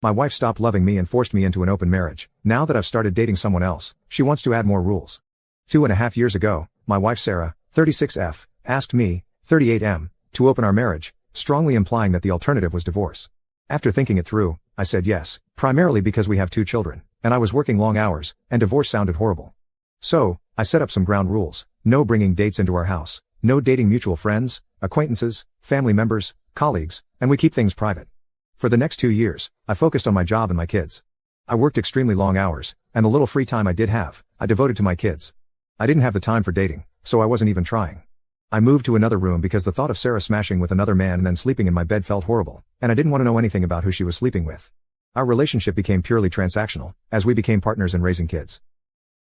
My wife stopped loving me and forced me into an open marriage. Now that I've started dating someone else, she wants to add more rules. 2.5 years ago, my wife Sarah, 36F, asked me, 38M, to open our marriage, strongly implying that the alternative was divorce. After thinking it through, I said yes, primarily because we have 2 children, and I was working long hours, and divorce sounded horrible. So, I set up some ground rules: no bringing dates into our house, no dating mutual friends, acquaintances, family members, colleagues, and we keep things private. For the next 2 years, I focused on my job and my kids. I worked extremely long hours, and the little free time I did have, I devoted to my kids. I didn't have the time for dating, so I wasn't even trying. I moved to another room because the thought of Sarah smashing with another man and then sleeping in my bed felt horrible, and I didn't want to know anything about who she was sleeping with. Our relationship became purely transactional, as we became partners in raising kids.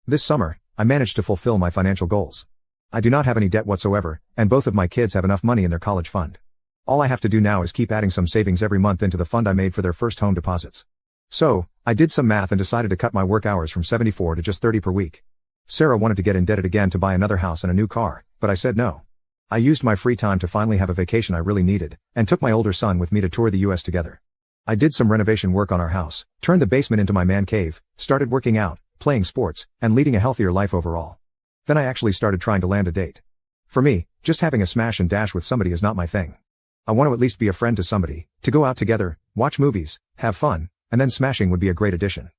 This summer, I managed to fulfill my financial goals. I do not have any debt whatsoever, and both of my kids have enough money in their college fund. All I have to do now is keep adding some savings every month into the fund I made for their first home deposits. So, I did some math and decided to cut my work hours from 74 to just 30 per week. Sarah wanted to get indebted again to buy another house and a new car, but I said no. I used my free time to finally have a vacation I really needed, and took my older son with me to tour the US together. I did some renovation work on our house, turned the basement into my man cave, started working out, playing sports, and leading a healthier life overall. Then I actually started trying to land a date. For me, just having a smash and dash with somebody is not my thing. I want to at least be a friend to somebody, to go out together, watch movies, have fun, and then smashing would be a great addition.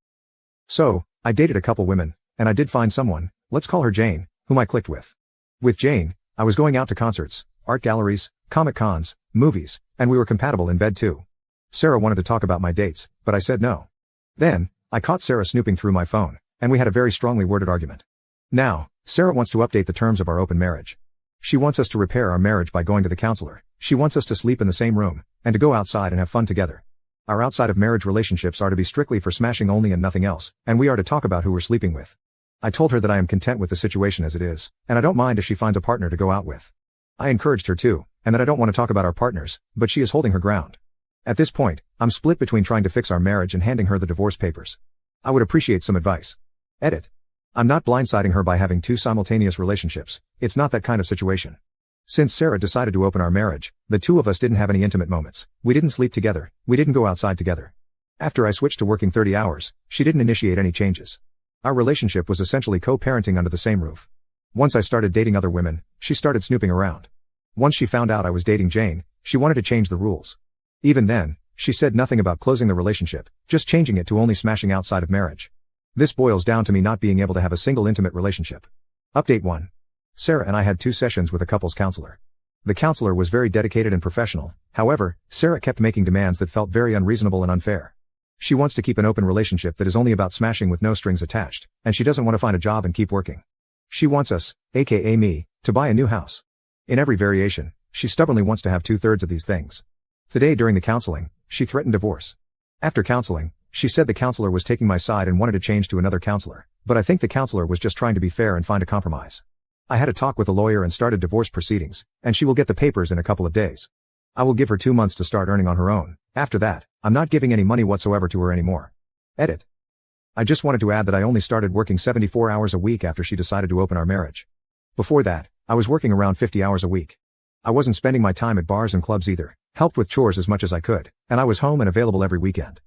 So, I dated a couple women, and I did find someone, let's call her Jane, whom I clicked with. With Jane, I was going out to concerts, art galleries, comic cons, movies, and we were compatible in bed too. Sarah wanted to talk about my dates, but I said no. Then, I caught Sarah snooping through my phone, and we had a very strongly worded argument. Now, Sarah wants to update the terms of our open marriage. She wants us to repair our marriage by going to the counselor. She wants us to sleep in the same room, and to go outside and have fun together. Our outside of marriage relationships are to be strictly for smashing only and nothing else, and we are to talk about who we're sleeping with. I told her that I am content with the situation as it is, and I don't mind if she finds a partner to go out with. I encouraged her too, and that I don't want to talk about our partners, but she is holding her ground. At this point, I'm split between trying to fix our marriage and handing her the divorce papers. I would appreciate some advice. Edit. I'm not blindsiding her by having 2 simultaneous relationships. It's not that kind of situation. Since Sarah decided to open our marriage, the 2 of us didn't have any intimate moments. We didn't sleep together. We didn't go outside together. After I switched to working 30 hours, she didn't initiate any changes. Our relationship was essentially co-parenting under the same roof. Once I started dating other women, she started snooping around. Once she found out I was dating Jane, she wanted to change the rules. Even then, she said nothing about closing the relationship, just changing it to only smashing outside of marriage. This boils down to me not being able to have a single intimate relationship. Update 1. Sarah and I had 2 sessions with a couples counselor. The counselor was very dedicated and professional. However, Sarah kept making demands that felt very unreasonable and unfair. She wants to keep an open relationship that is only about smashing with no strings attached, and she doesn't want to find a job and keep working. She wants us, aka me, to buy a new house. In every variation, she stubbornly wants to have 2/3 of these things. Today during the counseling, she threatened divorce. After counseling, she said the counselor was taking my side and wanted to change to another counselor, but I think the counselor was just trying to be fair and find a compromise. I had a talk with a lawyer and started divorce proceedings, and she will get the papers in a couple of days. I will give her 2 months to start earning on her own. After that, I'm not giving any money whatsoever to her anymore. Edit. I just wanted to add that I only started working 74 hours a week after she decided to open our marriage. Before that, I was working around 50 hours a week. I wasn't spending my time at bars and clubs either, helped with chores as much as I could, and I was home and available every weekend.